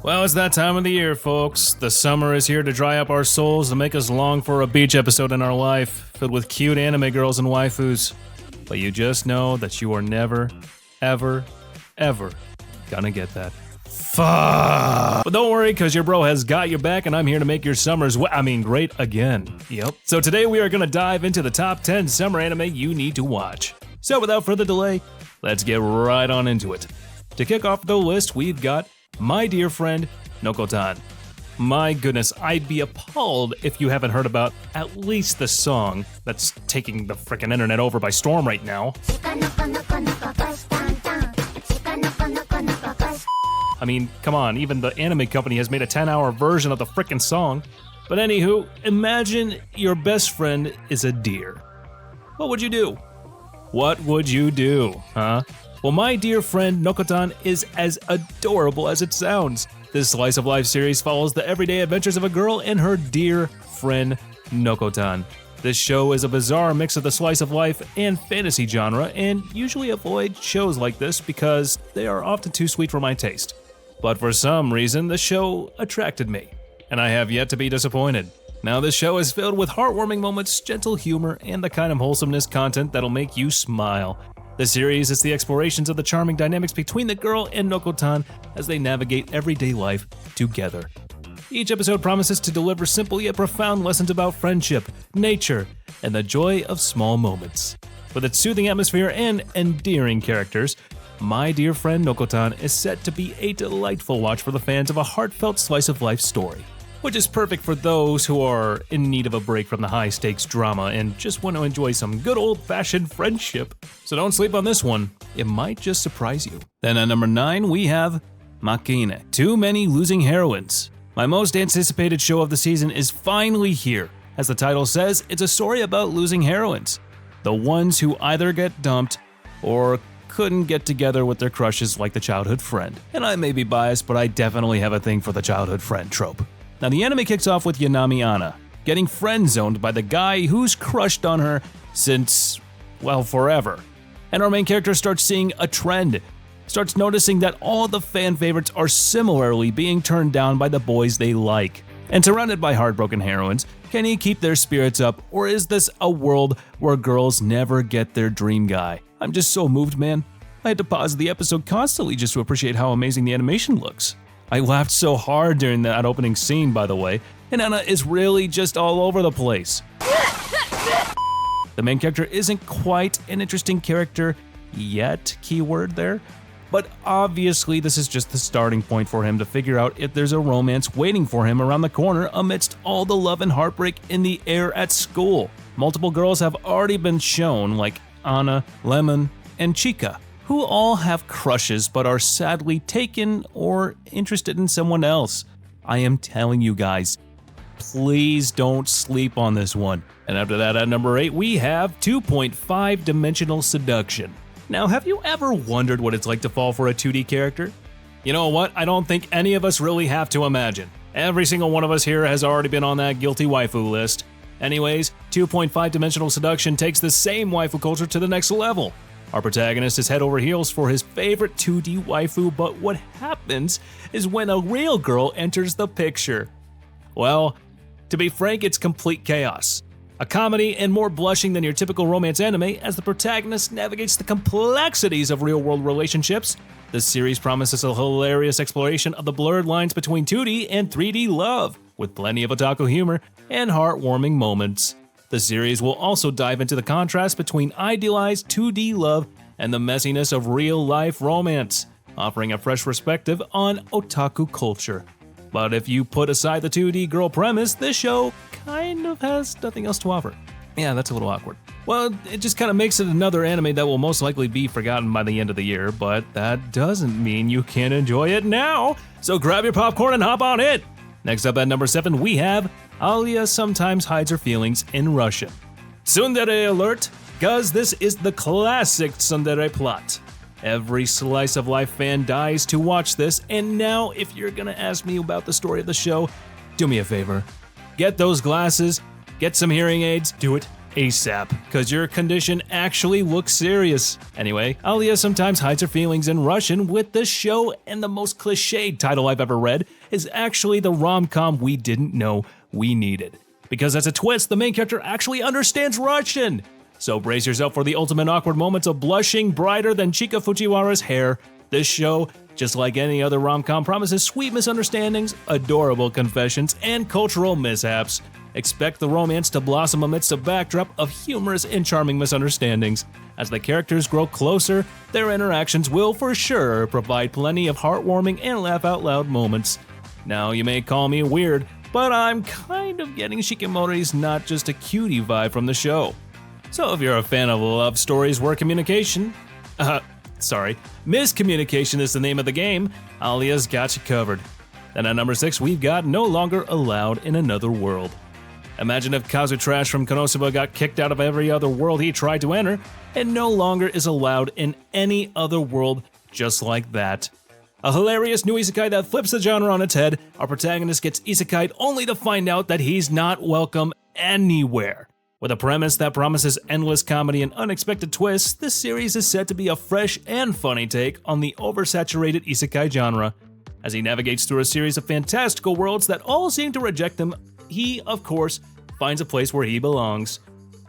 Well, it's that time of the year, folks. The summer is here to dry up our souls and make us long for a beach episode in our life, filled with cute anime girls and waifus. But you just know that you are never, ever, ever gonna get that. Fuck! But don't worry, because your bro has got your back, and I'm here to make your summers great again. Yep. So today we are gonna dive into the top 10 summer anime you need to watch. So without further delay, let's get right on into it. To kick off the list, we've got My Dear Friend, Nokotan. My goodness, I'd be appalled if you haven't heard about at least the song that's taking the frickin' internet over by storm right now. I mean, come on, even the anime company has made a 10-hour version of the frickin' song. But anywho, imagine your best friend is a deer. What would you do? What would you do, huh? Well, My Dear Friend Nokotan is as adorable as it sounds. This slice of life series follows the everyday adventures of a girl and her dear friend Nokotan. This show is a bizarre mix of the slice of life and fantasy genre, and usually avoid shows like this because they are often too sweet for my taste. But for some reason, the show attracted me, and I have yet to be disappointed. Now, this show is filled with heartwarming moments, gentle humor, and the kind of wholesomeness content that'll make you smile. The series is the explorations of the charming dynamics between the girl and Nokotan as they navigate everyday life together. Each episode promises to deliver simple yet profound lessons about friendship, nature, and the joy of small moments. With its soothing atmosphere and endearing characters, My Dear Friend Nokotan is set to be a delightful watch for the fans of a heartfelt slice of life story, which is perfect for those who are in need of a break from the high-stakes drama and just want to enjoy some good old-fashioned friendship. So don't sleep on this one, it might just surprise you. Then at number 9, we have Makine, Too Many Losing Heroines. My most anticipated show of the season is finally here. As the title says, it's a story about losing heroines. The ones who either get dumped or couldn't get together with their crushes like the childhood friend. And I may be biased, but I definitely have a thing for the childhood friend trope. Now, the anime kicks off with Yanami Anna getting friend-zoned by the guy who's crushed on her since, well, forever. And our main character starts seeing a trend, starts noticing that all the fan favorites are similarly being turned down by the boys they like. And surrounded by heartbroken heroines, can he keep their spirits up, or is this a world where girls never get their dream guy? I'm just so moved, man. I had to pause the episode constantly just to appreciate how amazing the animation looks. I laughed so hard during that opening scene, by the way, and Anna is really just all over the place. The main character isn't quite an interesting character yet, keyword there, but obviously this is just the starting point for him to figure out if there's a romance waiting for him around the corner amidst all the love and heartbreak in the air at school. Multiple girls have already been shown, like Anna, Lemon, and Chika, who all have crushes but are sadly taken or interested in someone else. I am telling you guys, please don't sleep on this one. And after that, at number 8, we have 2.5 Dimensional Seduction. Now, have you ever wondered what it's like to fall for a 2D character? You know what? I don't think any of us really have to imagine. Every single one of us here has already been on that guilty waifu list. Anyways, 2.5 Dimensional Seduction takes the same waifu culture to the next level. Our protagonist is head over heels for his favorite 2D waifu, but what happens is when a real girl enters the picture. Well, to be frank, it's complete chaos. A comedy and more blushing than your typical romance anime as the protagonist navigates the complexities of real-world relationships. This series promises a hilarious exploration of the blurred lines between 2D and 3D love, with plenty of otaku humor and heartwarming moments. The series will also dive into the contrast between idealized 2D love and the messiness of real-life romance, offering a fresh perspective on otaku culture. But if you put aside the 2D girl premise, this show kind of has nothing else to offer. Yeah, that's a little awkward. Well, it just kind of makes it another anime that will most likely be forgotten by the end of the year, but that doesn't mean you can't enjoy it now. So grab your popcorn and hop on it! Next up at number 7, we have Alya Sometimes Hides Her Feelings in Russian. Tsundere alert, cause this is the classic tsundere plot. Every slice of life fan dies to watch this, and now if you're gonna ask me about the story of the show, do me a favor. Get those glasses, get some hearing aids, do it, ASAP, cause your condition actually looks serious. Anyway, Alya sometimes hides her feelings in Russian with this show, and the most cliched title I've ever read is actually the rom-com we didn't know we needed. Because as a twist, the main character actually understands Russian! So brace yourself for the ultimate awkward moments of blushing brighter than Chika Fujiwara's hair. This show, just like any other rom-com, promises sweet misunderstandings, adorable confessions, and cultural mishaps. Expect the romance to blossom amidst a backdrop of humorous and charming misunderstandings. As the characters grow closer, their interactions will for sure provide plenty of heartwarming and laugh-out-loud moments. Now, you may call me weird, but I'm kind of getting Shikimori's not just a cutie vibe from the show. So if you're a fan of love stories where miscommunication is the name of the game, Alya's got you covered. Then at number 6, we've got No Longer Allowed in Another World. Imagine if Kazu Trash from Konosuba got kicked out of every other world he tried to enter, and no longer is allowed in any other world just like that. A hilarious new isekai that flips the genre on its head, our protagonist gets isekai'd only to find out that he's not welcome anywhere. With a premise that promises endless comedy and unexpected twists, this series is said to be a fresh and funny take on the oversaturated isekai genre. As he navigates through a series of fantastical worlds that all seem to reject him, he, of course, finds a place where he belongs.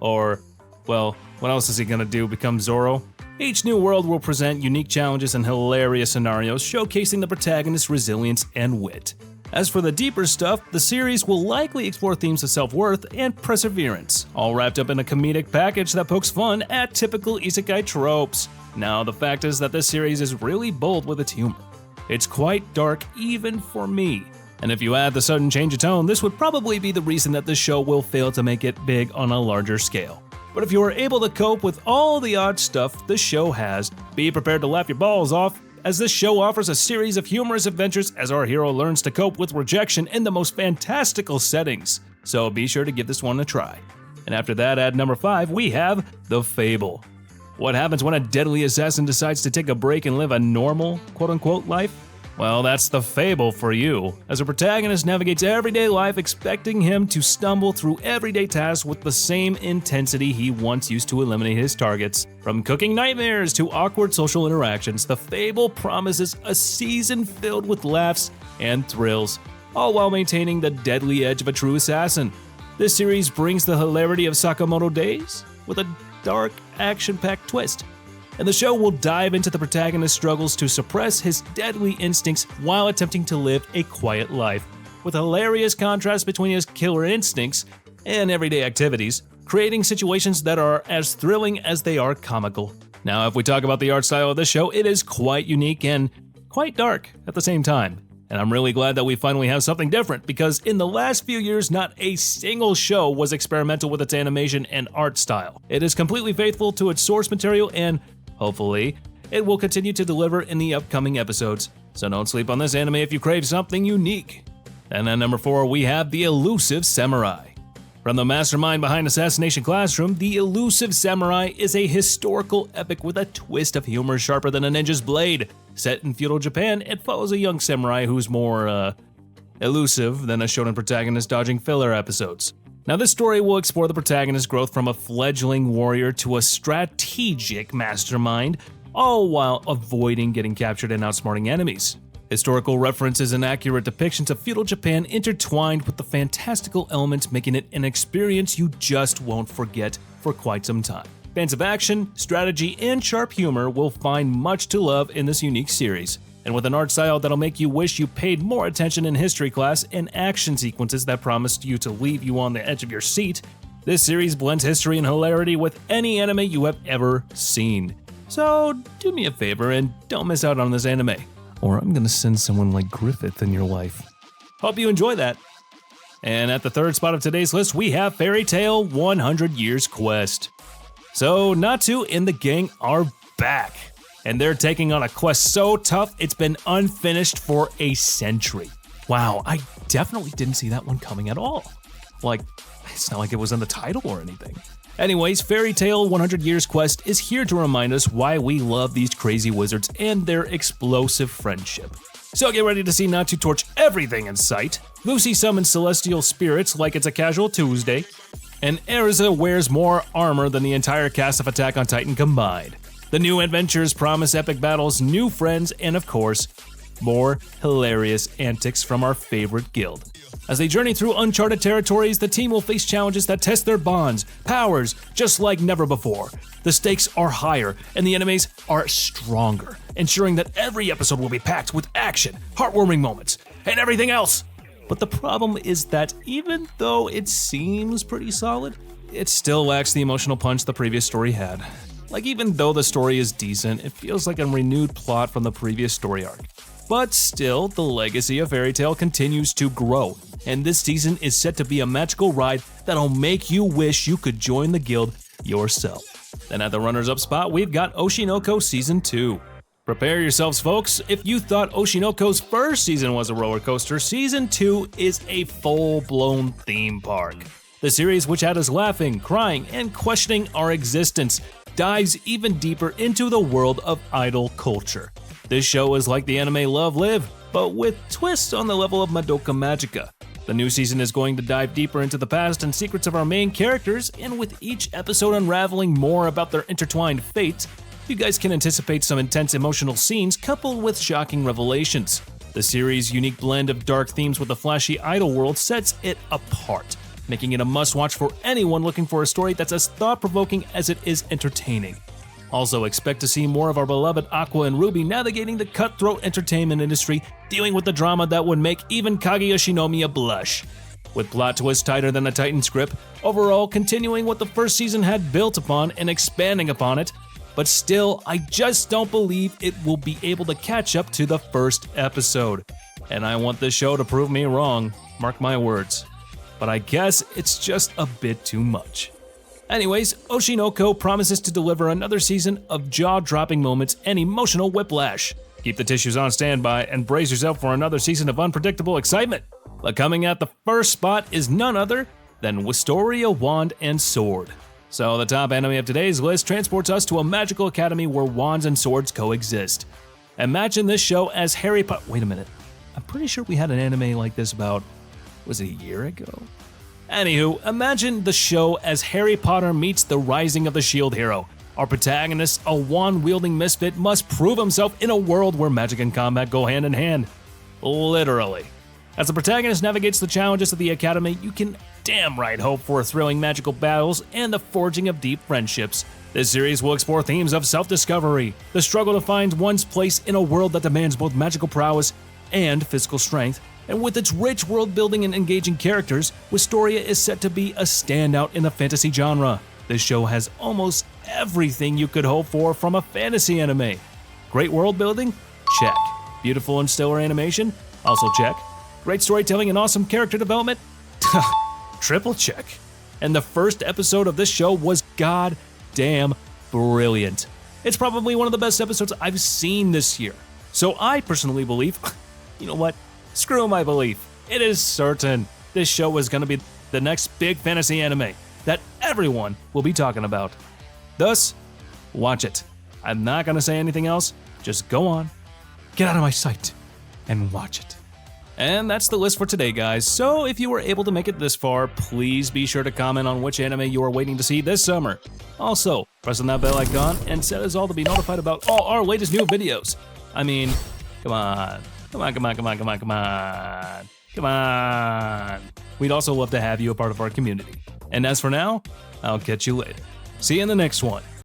Or, well, what else is he gonna do, become Zoro? Each new world will present unique challenges and hilarious scenarios, showcasing the protagonist's resilience and wit. As for the deeper stuff, the series will likely explore themes of self-worth and perseverance, all wrapped up in a comedic package that pokes fun at typical isekai tropes. Now, the fact is that this series is really bold with its humor. It's quite dark even for me. And if you add the sudden change of tone, this would probably be the reason that this show will fail to make it big on a larger scale. But if you are able to cope with all the odd stuff the show has, be prepared to laugh your balls off, as this show offers a series of humorous adventures as our hero learns to cope with rejection in the most fantastical settings. So be sure to give this one a try. And after that, at number 5, we have The Fable. What happens when a deadly assassin decides to take a break and live a normal, quote-unquote, life? Well, that's The Fable for you, as a protagonist navigates everyday life expecting him to stumble through everyday tasks with the same intensity he once used to eliminate his targets. From cooking nightmares to awkward social interactions, The Fable promises a season filled with laughs and thrills, all while maintaining the deadly edge of a true assassin. This series brings the hilarity of Sakamoto Days with a dark, action-packed twist. And the show will dive into the protagonist's struggles to suppress his deadly instincts while attempting to live a quiet life, with hilarious contrast between his killer instincts and everyday activities, creating situations that are as thrilling as they are comical. Now, if we talk about the art style of this show, it is quite unique and quite dark at the same time. And I'm really glad that we finally have something different, because in the last few years, not a single show was experimental with its animation and art style. It is completely faithful to its source material, and hopefully, it will continue to deliver in the upcoming episodes. So don't sleep on this anime if you crave something unique. And at number 4, we have The Elusive Samurai. From the mastermind behind Assassination Classroom, The Elusive Samurai is a historical epic with a twist of humor sharper than a ninja's blade. Set in feudal Japan, it follows a young samurai who's more, elusive than a shonen protagonist dodging filler episodes. Now, this story will explore the protagonist's growth from a fledgling warrior to a strategic mastermind, all while avoiding getting captured and outsmarting enemies. Historical references and accurate depictions of feudal Japan intertwined with the fantastical elements, making it an experience you just won't forget for quite some time. Fans of action, strategy, and sharp humor will find much to love in this unique series. And with an art style that'll make you wish you paid more attention in history class and action sequences that promised you to leave you on the edge of your seat, this series blends history and hilarity with any anime you have ever seen. So do me a favor and don't miss out on this anime, or I'm gonna send someone like Griffith in your life. Hope you enjoy that. And at the third spot of today's list, we have Fairy Tail 100 Years Quest. So Natsu and the gang are back, and they're taking on a quest so tough it's been unfinished for a century. Wow, I definitely didn't see that one coming at all. Like, it's not like it was in the title or anything. Anyways, Fairy Tail 100 Years Quest is here to remind us why we love these crazy wizards and their explosive friendship. So get ready to see Natsu torch everything in sight. Lucy summons celestial spirits like it's a casual Tuesday. and Erza wears more armor than the entire cast of Attack on Titan combined. The new adventures promise epic battles, new friends, and of course, more hilarious antics from our favorite guild. As they journey through uncharted territories, the team will face challenges that test their bonds, powers, just like never before. The stakes are higher, and the enemies are stronger, ensuring that every episode will be packed with action, heartwarming moments, and everything else. But the problem is that even though it seems pretty solid, it still lacks the emotional punch the previous story had. Like, even though the story is decent, it feels like a renewed plot from the previous story arc. But still, the legacy of Fairy Tail continues to grow, and this season is set to be a magical ride that'll make you wish you could join the guild yourself. Then at the runners-up spot, we've got Oshinoko Season 2. Prepare yourselves, folks. If you thought Oshinoko's first season was a roller coaster, Season 2 is a full-blown theme park. The series, which had us laughing, crying, and questioning our existence, dives even deeper into the world of idol culture. This show is like the anime Love Live, but with twists on the level of Madoka Magica. The new season is going to dive deeper into the past and secrets of our main characters, and with each episode unraveling more about their intertwined fates, you guys can anticipate some intense emotional scenes coupled with shocking revelations. The series' unique blend of dark themes with the flashy idol world sets it apart, making it a must-watch for anyone looking for a story that's as thought-provoking as it is entertaining. Also, expect to see more of our beloved Aqua and Ruby navigating the cutthroat entertainment industry, dealing with the drama that would make even Kaguya Shinomiya blush. With plot twists tighter than a Titan script, overall continuing what the first season had built upon and expanding upon it, but still, I just don't believe it will be able to catch up to the first episode. And I want this show to prove me wrong, mark my words. But I guess it's just a bit too much. Anyways, Oshinoko promises to deliver another season of jaw-dropping moments and emotional whiplash. Keep the tissues on standby and brace yourself for another season of unpredictable excitement. But coming at the first spot is none other than Wistoria Wand and Sword. So the top anime of today's list transports us to a magical academy where wands and swords coexist. Imagine this show as Harry Potter. Wait a minute. I'm pretty sure we had an anime like this about, was it a year ago? Anywho, imagine the show as Harry Potter meets the rising of the shield hero. Our protagonist, a wand-wielding misfit, must prove himself in a world where magic and combat go hand in hand. Literally. As the protagonist navigates the challenges of the academy, you can damn right hope for thrilling magical battles and the forging of deep friendships. This series will explore themes of self-discovery, the struggle to find one's place in a world that demands both magical prowess and physical strength, and with its rich world building and engaging characters, Wistoria is set to be a standout in the fantasy genre. This show has almost everything you could hope for from a fantasy anime. Great world building? Check. Beautiful and stellar animation? Also check. Great storytelling and awesome character development? Triple check. And the first episode of this show was goddamn brilliant. It's probably one of the best episodes I've seen this year. So I personally believe, you know what? Screw my belief. It is certain this show is going to be the next big fantasy anime that everyone will be talking about. Thus, watch it. I'm not going to say anything else. Just go on, get out of my sight, and watch it. And that's the list for today, guys. So if you were able to make it this far, please be sure to comment on which anime you are waiting to see this summer. Also, press on that bell icon and set us all to be notified about all our latest new videos. I mean, come on. Come on. We'd also love to have you a part of our community. And as for now, I'll catch you later. See you in the next one.